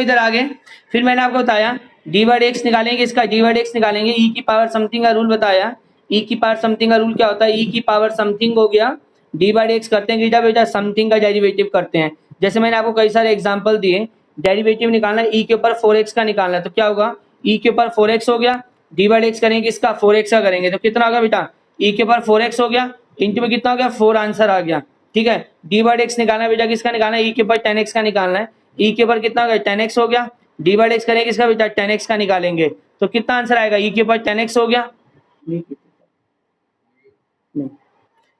इधर आगे फिर मैंने आपको बताया डी बाई एक्स निकालेंगे, इसका डी बाई एक्स निकालेंगे, ई की पावर समथिंग का रूल बताया। ई की पावर समथिंग का रूल क्या होता है, ई की पावर समथिंग हो गया, डी बाई एक्स करते हैं बेटा बेटा समथिंग का डेरिवेटिव करते हैं। जैसे मैंने आपको कई सारे एग्जांपल दिए, डेरिवेटिव निकालना है, ई के ऊपर 4x का निकालना है, तो क्या होगा, ई के ऊपर 4x हो गया, डी बाई एक्स करेंगे इसका 4x का करेंगे, तो कितना होगा बेटा, ई के ऊपर 4x हो गया, इंटू में कितना हो गया 4 आंसर आ गया। ठीक है, डी बाई एक्स निकालना है बेटा, किसका निकालना है, ई के ऊपर 10x का निकालना है, ई के ऊपर कितना हो गया 10x हो गया, डी बाई एक्स करेंगे इसका बेटा 10x का निकालेंगे, तो कितना आंसर आएगा, ई के ऊपर 10x हो गया।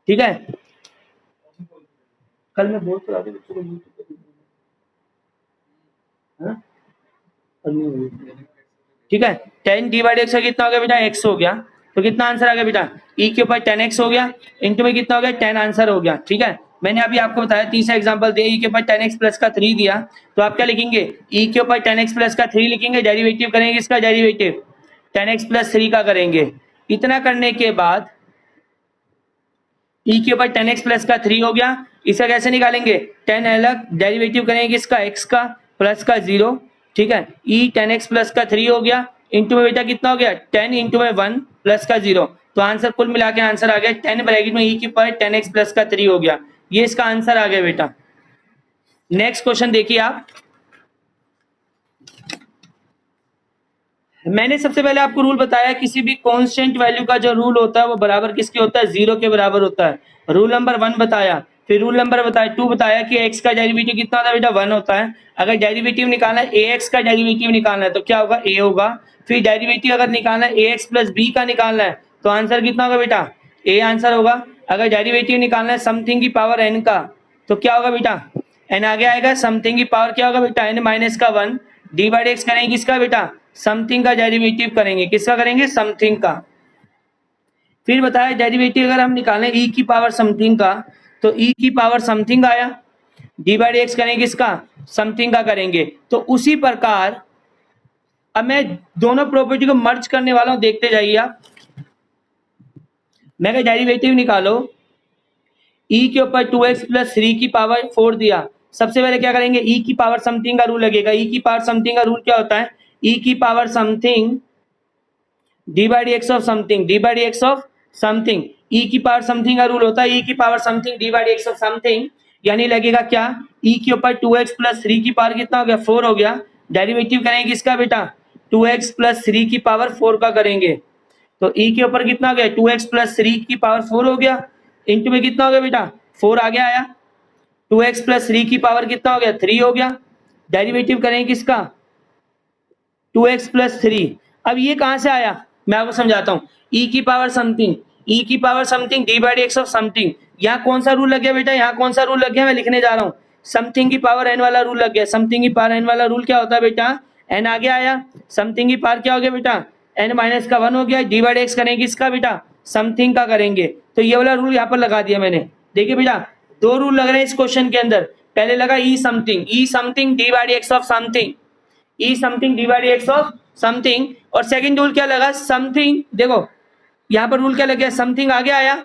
ठीक है, कल मैं बोल तो रहा था बच्चों को, ठीक है, 10 डी बाई एक्स का कितना हो गया बेटा x हो गया, तो कितना आंसर आ गया बेटा, e के ऊपर 10x हो गया, इंटू में कितना हो गया 10 आंसर हो गया। ठीक है, मैंने अभी आपको बताया तीसरा एग्जांपल दिया, e के ऊपर 10x प्लस का 3 दिया, तो आप क्या लिखेंगे, e के ऊपर 10x प्लस का 3 लिखेंगे, डेरिवेटिव करेंगे, इसका डेरिवेटिव 10x प्लस 3 का करेंगे। इतना करने के बाद e के ऊपर 10x प्लस का 3 हो गया, इसका कैसे निकालेंगे, 10 अलग, डेरिवेटिव करेंगे इसका x का प्लस का 0। ठीक है, e 10x प्लस का 3 हो गया, इंटू में बेटा कितना हो गया 10 इंटू में 1 प्लस का 0, तो आंसर कुल मिला के आंसर आ गया 10 ब्रैकेट में e के ऊपर 10x प्लस का 3 हो गया, ये इसका आंसर आ गया बेटा। नेक्स्ट क्वेश्चन देखिए आप, मैंने सबसे पहले आपको रूल बताया, किसी भी कांस्टेंट वैल्यू का जो रूल होता है वो बराबर किसके होता है, 0 के बराबर होता है। रूल नंबर 1 बताया, फिर रूल नंबर बताया 2 बताया कि x का डेरिवेटिव कितना होता है बेटा 1 होता है। अगर डेरिवेटिव निकालना है ax का डेरिवेटिव निकालना है तो क्या होगा a होगा, फिर डेरिवेटिव अगर निकालना है ax प्लस b का निकालना है तो आंसर कितना होगा बेटा a आंसर होगा। अगर डेरिवेटिव निकालना है समथिंग की पावर n का तो क्या होगा बेटा n आगे आएगा, समथिंग की पावर क्या होगा बेटा n माइनस का 1, डी बाई एक्स करेंगे किसका बेटा समथिंग का डेरिवेटिव करेंगे, किसका करेंगे समथिंग का। फिर बताया डेरिवेटिव अगर हम निकालें e की पावर समथिंग का तो e की पावर समथिंग आया, डी बाई एक्स करेंगे किसका समथिंग का करेंगे। तो उसी प्रकार अब मैं दोनों प्रॉपर्टी को मर्ज करने वाला हूं, देखते जाइए आप। मैं डेरिवेटिव निकालो, e के ऊपर 2x प्लस 3 की पावर 4 दिया, सबसे पहले क्या करेंगे e की पावर समथिंग का रूल लगेगा। e की पावर समथिंग का रूल क्या होता है, e की power something d by x of something, d by x of something, e की पावर समथिंग का रूल होता है e की power something d by x of something, यानी लगेगा क्या e के ऊपर 2x प्लस 3 की पावर कितना हो गया 4 हो गया, डेरिवेटिव करेंगे किसका बेटा 2x प्लस 3 की पावर 4 का करेंगे, तो e के ऊपर कितना हो गया 2x प्लस 3 की पावर 4 हो गया, इंटू में कितना हो गया बेटा 4 आगे आया, 2x प्लस 3 की पावर कितना हो गया 3 हो गया, डेरिवेटिव करेंगे किसका 2x प्लस 3। अब ये कहां से आया मैं आपको समझाता हूं, e की पावर समथिंग, e की power something d by x of something, यहाँ कौन सा रूल लग गया बेटा, यहाँ कौन सा रूल लग गया मैं लिखने जा रहा हूँ, समथिंग की पावर n वाला रूल लग गया। समथिंग की पावर n वाला रूल क्या होता है बेटा, n आगे आया, समथिंग की पावर क्या हो गया बेटा n माइनस का 1 हो गया, डी बाई एक्स करेंगे इसका बेटा समथिंग का करेंगे, तो ये वाला रूल यहाँ पर लगा दिया मैंने। देखिए बेटा दो रूल लग रहे हैं इस क्वेश्चन के अंदर, पहले लगा e something d by x of something, E something d by x of something, और सेकंड रूल क्या लगा समथिंग, देखो यहाँ पर रूल क्या लग गया समथिंग आगे आया,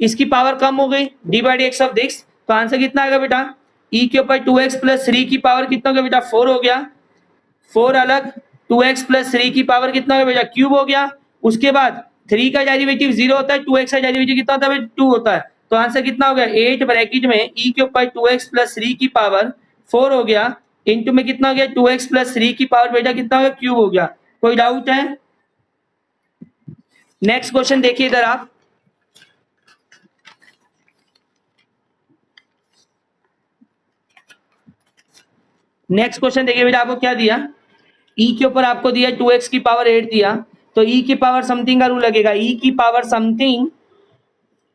इसकी पावर कम हो गई D by x of this, तो आंसर कितना आएगा बेटा ई के ऊपर 2x प्लस 3 की पावर कितना हो गया बेटा 4 हो गया, 4 अलग 2x प्लस 3 की पावर कितना हो गया बेटा क्यूब हो गया, उसके बाद 3 का डेरिवेटिव 0 होता है, 2x का डेरिवेटिव कितना होता है 2 होता है, तो आंसर कितना हो गया 8 ब्रैकेट में ई के ऊपर 2x प्लस 3 की पावर 4 हो गया, इंटू में कितना हो गया 2x प्लस 3 की पावर बेटा कितना हो गया क्यूब हो गया। कोई डाउट है? नेक्स्ट क्वेश्चन देखिए इधर आप, नेक्स्ट क्वेश्चन देखिए बेटा आपको क्या दिया, e के ऊपर आपको दिया 2x की पावर 8 दिया, तो e की पावर समथिंग का रूल लगेगा, e की power something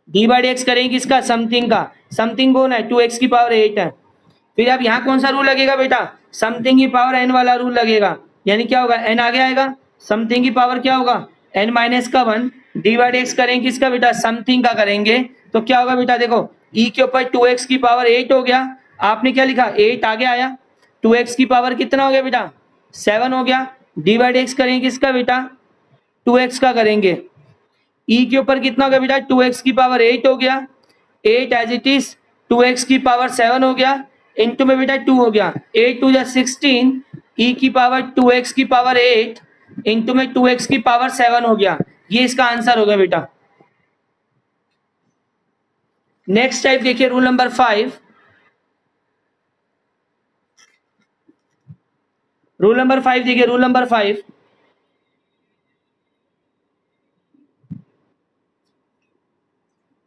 d by x करेंगे इसका समथिंग का, समथिंग कौन है 2x की पावर 8 है। फिर अब यहाँ कौन सा रूल लगेगा बेटा समथिंग की पावर n वाला रूल लगेगा, यानी क्या होगा n आगे आएगा, समथिंग की पावर क्या होगा n माइनस का 1, डी बाई एक्स करेंगे किसका बेटा समथिंग का करेंगे, तो क्या होगा बेटा देखो e के ऊपर 2x की पावर 8 हो गया, आपने क्या लिखा 8 आगे आया, 2x की पावर कितना हो गया बेटा 7 हो गया, डी बाई एक्स करेंगे किसका बेटा 2x का करेंगे, e के ऊपर कितना हो गया बेटा 2x की पावर 8 हो गया, 8 एज इट इज 2x की पावर 7 हो गया, इंटू में बेटा 2 हो गया, 8 टू जा 16 ई की पावर 2x की पावर 8 इंटू में 2x की पावर 7 हो गया। ये इसका आंसर हो गया बेटा। नेक्स्ट टाइप देखिए रूल नंबर 5। रूल नंबर 5 देखिए, रूल नंबर 5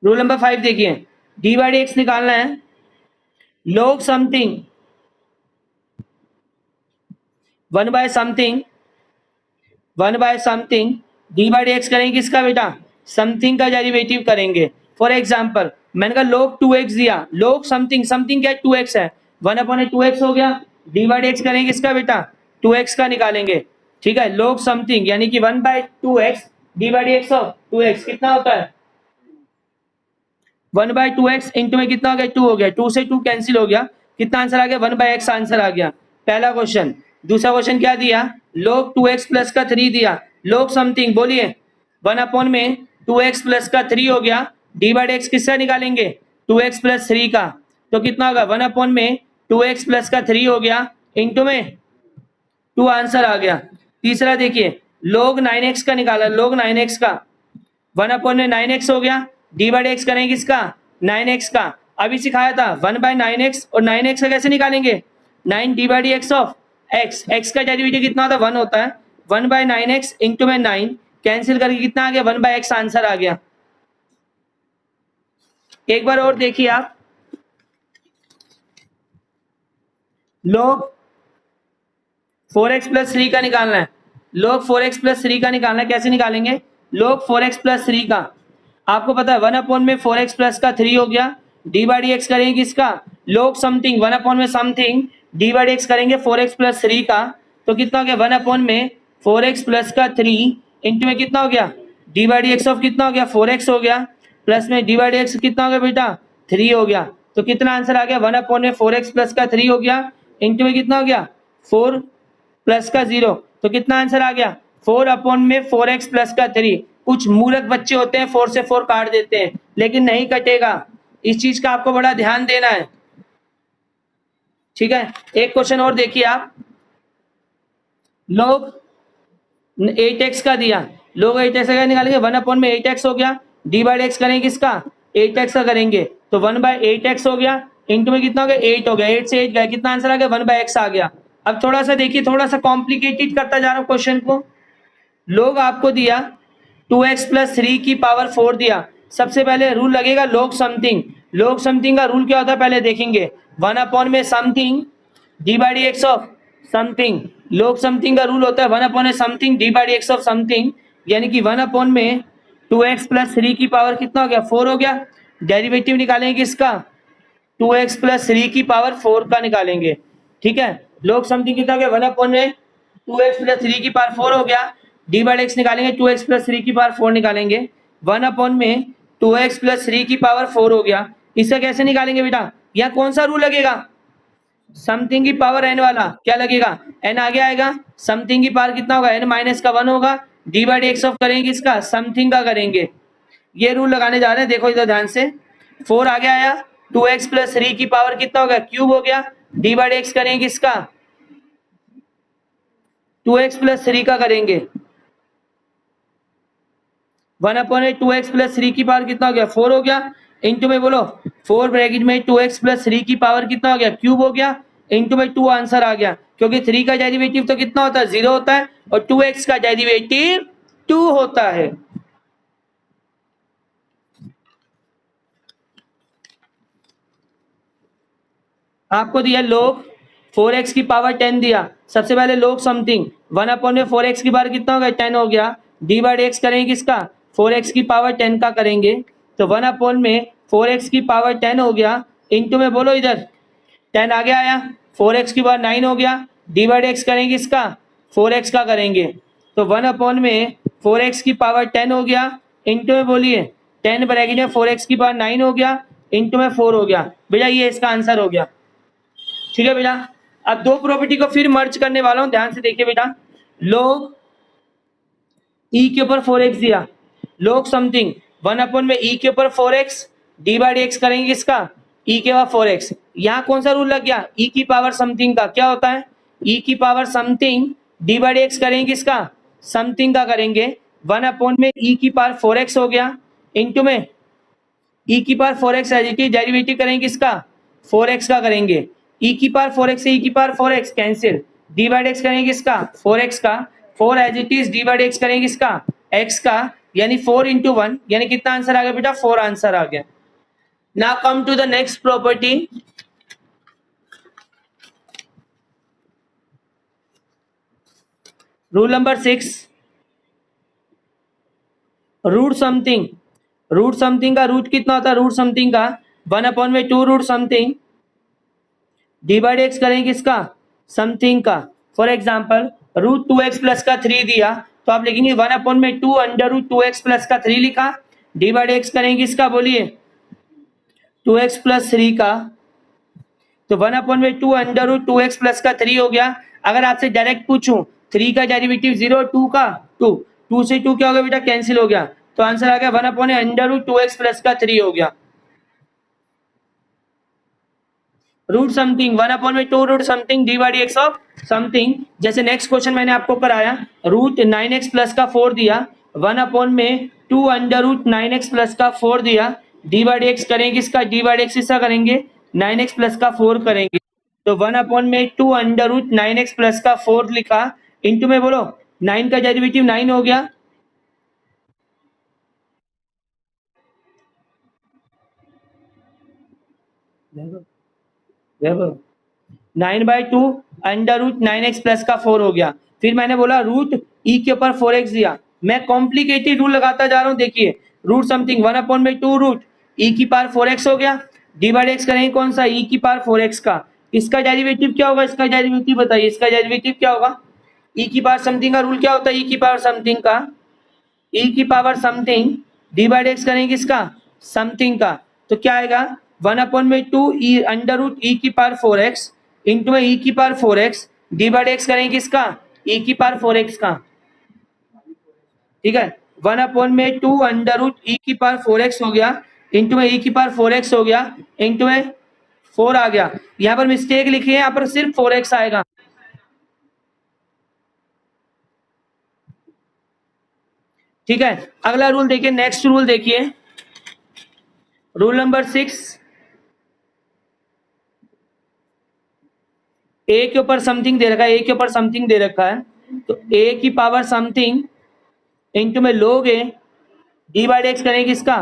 रूल नंबर 5 देखिए, डी बाई डी एक्स निकालना है। log something 1 by something d by d x करेंगे किसका बेटा, समथिंग का डेरिवेटिव करेंगे। फॉर एग्जाम्पल मैंने कहा log 2x दिया, log समथिंग क्या है 2x है, 1 अपॉन 2x हो गया, डी बाई डी एक्स करेंगे किसका बेटा 2x का निकालेंगे। ठीक है, log समथिंग यानी कि 1 by 2x d by d x of 2x कितना होता है 1 बाय 2x इंटू में कितना हो गया 2 हो गया, 2 से 2 कैंसिल हो गया, कितना आंसर आ गया 1 बाय x आंसर आ गया पहला क्वेश्चन। दूसरा क्वेश्चन क्या दिया, log 2x प्लस का 3 दिया, log समथिंग बोलिए 1 अपॉन में 2x प्लस का 3 हो गया, डी बाई एक्स किसका निकालेंगे 2x प्लस 3 का, तो कितना होगा 1 अपॉन में 2x प्लस का 3 हो गया इंटू में 2 आंसर आ गया। तीसरा देखिए log 9x का निकाला, log 9x का 1 अपॉन में 9x हो गया, डी बाई एक्स करेंगे किसका 9x का, अभी सिखाया था 1 बाय 9x और 9x का कैसे निकालेंगे 9 D by x of x, x का डेरिवेटिव कितना होता है 1 होता है, 1 बाय 9x इंटू में 9 कैंसिल करके कितना आ गया 1 बाय x आंसर आ गया। एक बार और देखिए आप, log 4x प्लस 3 का निकालना है, log 4x प्लस 3 का निकालना है, कैसे निकालेंगे log 4x प्लस 3 का, आपको पता है 1 अपॉन में 4x प्लस का 3 हो गया, डी बाई डी एक्स करेंगे किसका log समथिंग 1 अपॉन में something d by d x करेंगे 4x प्लस 3 का, तो कितना हो गया 1 अपॉन में 4x प्लस का 3 इंटू में कितना हो गया D by d x of कितना हो गया 4x हो गया, प्लस में डी बाई डी एक्स कितना हो गया बेटा 3 हो गया, तो कितना आंसर आ गया 1 अपॉन में 4x प्लस का 3 हो गया इंटू में कितना हो गया 4 प्लस का 0, तो कितना आंसर आ गया 4 अपॉन में 4x प्लस का 3। कुछ मूर्ख बच्चे होते हैं 4 से 4 काट देते हैं, लेकिन नहीं कटेगा, इस चीज का आपको बड़ा ध्यान देना है। ठीक है, एक क्वेश्चन और देखिए आप, log 8x का दिया, log 8x का निकालेंगे 1 अपॉन में 8x हो गया, डी बाई एक्स करेंगे किसका 8x का करेंगे, तो 1 बाय 8x हो गया इंटू में कितना हो गया 8 हो गया, 8 से 8 गया, कितना आंसर आ गया 1 बाय x आ गया। अब थोड़ा सा देखिए, थोड़ा सा कॉम्प्लिकेटेड करता जा रहा हूं क्वेश्चन को। log आपको दिया 2x प्लस 3 की पावर 4 दिया, सबसे पहले रूल लगेगा log समथिंग का रूल क्या होता है पहले देखेंगे, 1 अपॉन में something d by d x of something, log something का रूल होता है 1 अपॉन में something d by d x of something, यानी कि 1 अपॉन में 2x प्लस 3 की पावर कितना हो गया 4 हो गया, डेरिवेटिव निकालेंगे किसका 2x प्लस 3 की पावर 4 का निकालेंगे। ठीक है, log समथिंग कितना हो गया 1 अपॉन में 2x प्लस 3 की पावर 4 हो गया, डी बाई एक्स निकालेंगे 2x प्लस 3 की पावर 4 निकालेंगे, 1 अपॉन में 2x प्लस 3 की पावर 4 हो गया। इसे कैसे निकालेंगे बेटा, यहाँ कौन सा रूल लगेगा समथिंग की पावर n वाला, क्या लगेगा n आगे आएगा, समथिंग की पावर कितना होगा n माइनस का 1 होगा, D by d x of करेंगे इसका समथिंग का करेंगे, ये रूल लगाने जा रहे हैं। देखो इधर ध्यान से, 4 आगे आया, 2x प्लस 3 की पावर कितना हो गया क्यूब हो गया, डी बाई डी एक्स करेंगे इसका 2x प्लस 3 का करेंगे, 1 अपॉन 2x प्लस 3 की पावर कितना हो गया 4 हो गया, इंटू में बोलो 4 ब्रैकेट में 2x प्लस 3 की पावर कितना हो गया क्यूब हो गया, इंटू में 2 आंसर आ गया, क्योंकि 3 का डेरिवेटिव तो कितना होता है 0 होता है और 2x का डेरिवेटिव 2 होता है। आपको दिया log 4x की पावर 10 दिया, सबसे पहले log समथिंग 1 अपॉन में 4x की पावर कितना हो गया 10 हो गया, डी बाई एक्स करेंगे किसका 4x की पावर 10 का करेंगे, तो 1 अपॉन में 4x की पावर 10 हो गया, इंटू में बोलो इधर 10 आगे आया, 4x की पावर 9 हो गया, डी बाई एक्स करेंगे इसका 4x का करेंगे, तो 1 अपॉन में 4x की पावर 10 हो गया, इंटू में बोलिए 10 ब्रैकेट में 4x की पावर 9 हो गया, इंटू में 4 हो गया। भैया ये इसका आंसर हो गया। ठीक है बेटा, अब दो प्रॉपर्टी को फिर मर्ज करने वाला हूं, ध्यान से देखिए बेटा, log e के ऊपर 4x दिया, log समथिंग 1 अपॉन में e के ऊपर 4x डी बाई एक्स करेंगे इसका e के बाद 4x, यहाँ कौन सा रूल लग गया, ई की पावर समथिंग का क्या होता है, ई की power something d by x करेंगे किसका, समथिंग का करेंगे, 1 में ई की पावर 4x हो गया, इंटू में ई की पावर 4x डेरिवेटिव करेंगे किसका, 4x का करेंगे, ई की पावर 4x से ई की power 4x cancel, d by x करेंगे किसका 4x का, 4 as it is d by x करेंगे किसका x का, यानी 4 इंटू 1, यानी कितना आंसर आ गया बेटा 4 आंसर आ गया। Now come to the next property, rule number 6, root something, root something का रूट कितना होता है, रूट समथिंग का 1/2 रूट समथिंग डिवाइड एक्स करेंगे किसका, समथिंग का। For example root 2x plus का 3 दिया तो आप लिखेंगे 1/2 अंडर रूट 2x प्लस का 3 लिखा, डिवाइड एक्स करेंगे किसका बोलिए 2x प्लस 3 का, तो 1/2 अंडर रूट 2x प्लस का 3 हो गया। अगर आपसे डायरेक्ट पूछूं 3 का डेरिवेटिव 0, 2 का 2, 2 से 2 क्या हो गया बेटा कैंसिल हो गया, तो आंसर आ गया 1 अंडर रूट 2x प्लस का 3 हो गया। Root something 1/2 root something divide x of something, जैसे नेक्स्ट क्वेश्चन मैंने आपको कराया रूट 9x प्लस का 4 दिया, 1/2 अंडर रूट 9x प्लस का 4 दिया, डिवाइड एक्स करेंगे इसका, डिवाइड एक्स इसका करेंगे 9x प्लस का 4 करेंगे, तो 1/2 अंडर रूट 9x प्लस का 4 लिखा, इंटू में बोलो 9 का डेरिवेटिव 9 हो गया, वैभव 9/2 अंडर रूट 9x प्लस का 4 हो गया। फिर मैंने बोला रूट ई के ऊपर 4x दिया, मैं कॉम्प्लिकेटेड रूल लगाता जा रहा हूं, देखिए रूट समथिंग 1/2 रूट ई की पावर 4x हो गया, डिवाइड एक्स करेंगे कौन सा ई की पावर 4x का, इसका डेरिवेटिव क्या होगा, इसका डेरिवेटिव बताइए, इसका डेरिवेटिव क्या होगा, ई की पावर समथिंग का रूल क्या होता है, ई की पावर समथिंग का, ई की पावर समथिंग डिवाइड एक्स करेंगे इसका समथिंग का, तो क्या आएगा 1/2 ई अंडर रूट ई की पावर 4x इंटू में ई की पावर 4x डिवाइड एक्स करेंगे इसका ई की पावर 4x का, ठीक है 1/2 अंडर रूट ई की पावर 4x हो गया, इंटू में ई की पावर 4x हो गया, इंटू में 4 आ गया, यहाँ पर मिस्टेक लिखी है, यहाँ पर सिर्फ 4x आएगा। ठीक है, अगला रूल देखिए, नेक्स्ट रूल देखिए, रूल नंबर 6, ए के ऊपर समथिंग दे रखा है, ए के ऊपर समथिंग दे रखा है, तो ए की पावर समथिंग इंटू में लोग ए डिवाइड एक्स करेंगे इसका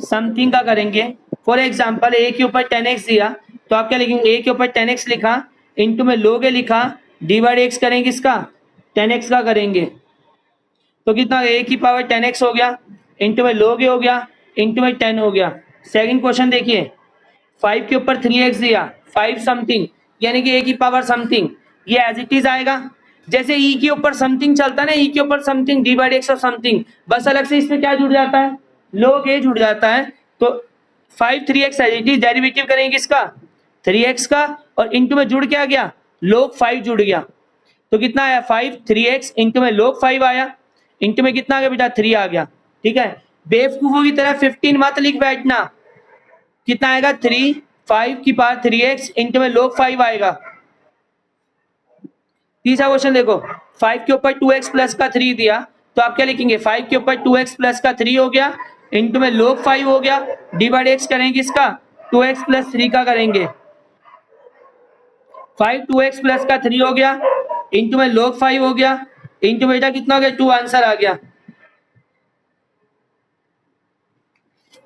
समथिंग का करेंगे। फॉर एग्जांपल ए के ऊपर 10x दिया तो आप क्या लिखेंगे, ए के ऊपर 10x लिखा, इंटू में लोग ए लिखा, डिवाइड एक्स करेंगे इसका 10x का करेंगे, तो कितना ए की पावर 10x हो गया, इंटू में लोग ए हो गया, इंटू में 10 हो गया। सेकंड क्वेश्चन देखिए, 5 के ऊपर 3x दिया, 5 समथिंग यानी कि ए की पावर समथिंग, ये एज इट इज आएगा, जैसे ई के ऊपर समथिंग चलता है ना, ई के ऊपर something divide x of something, बस अलग से इसमें क्या जुड़ जाता है, लोग ए जुड़ जाता है, तो 5 3x as it is derivative करेंगे इसका 3x का, और इंटू में जुड़ क्या गया, लोग 5 जुड़ गया, तो कितना आया 5 3x इंटू में लोग 5 आया, इंटू में कितना आ गया बेटा 3 आ गया। ठीक है, बेवकूफों की तरह 15 मत लिख बैठना, कितना आएगा 3 5 की पावर 3x इंटू में लोग 5 आएगा। तीसरा क्वेश्चन देखो, 5 के ऊपर 2x प्लस का 3 दिया तो आप क्या लिखेंगे, 5 के ऊपर 2x प्लस का 3 हो गया, इंटू में लोग 5 हो गया, डिवाइड एक्स करेंगे इसका 2x प्लस 3 का करेंगे, 5 2x प्लस का 3 हो गया, इंटू में लोग 5 हो गया, इंटू बेटा कितना हो गया 2 आंसर आ गया।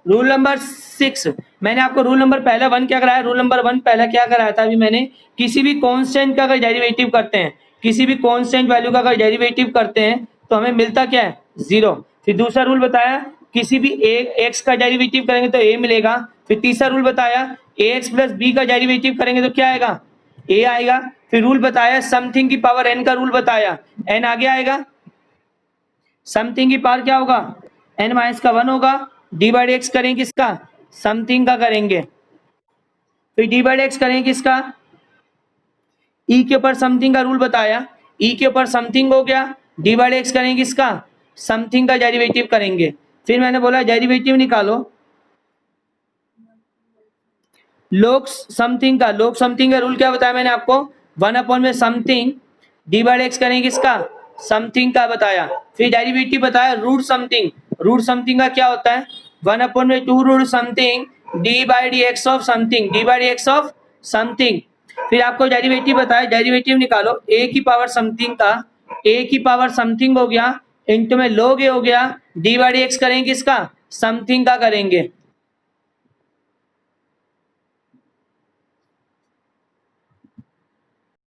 रूल नंबर 6, मैंने आपको रूल नंबर पहला 1 क्या कराया, रूल नंबर 1 पहला क्या कराया था अभी मैंने, किसी भी कांस्टेंट का अगर डेरिवेटिव करते हैं, किसी भी कांस्टेंट वैल्यू का अगर डेरिवेटिव करते हैं तो हमें मिलता क्या है 0। फिर दूसरा रूल बताया किसी भी एक्स का डेरिवेटिव करेंगे तो ए मिलेगा। फिर तीसरा रूल बताया ए एक्स प्लस बी का डेरिवेटिव करेंगे तो क्या आएगा, ए आएगा। फिर रूल बताया समथिंग की पावर एन का रूल बताया, एन आगे आएगा, समथिंग की पावर क्या होगा एन माइनस का 1 होगा, डिवाइड एक्स करेंगे किसका समथिंग का करेंगे, फिर डिवाइड एक्स करेंगे किसका ई के ऊपर समथिंग का रूल बताया, ई के ऊपर समथिंग हो गया, डिवाइड एक्स करेंगे किसका समथिंग का डेरिवेटिव करेंगे। फिर मैंने बोला डेरिवेटिव निकालो, लोग समथिंग का, लोग समथिंग का रूल क्या बताया मैंने आपको, 1 में समथिंग /x करेंगे किसका, समथिंग का बताया। फिर डेरिवेटिव बताया रूट समथिंग, रूट समथिंग का क्या होता है, 1/2 root something d/dx of something, d/dx of something. फिर आपको डेरिवेटिव बताया, डेरिवेटिव निकालो a की पावर समथिंग का, a की पावर समथिंग हो गया, इंटू में log a हो गया, d/dx करेंगे किसका, समथिंग का करेंगे।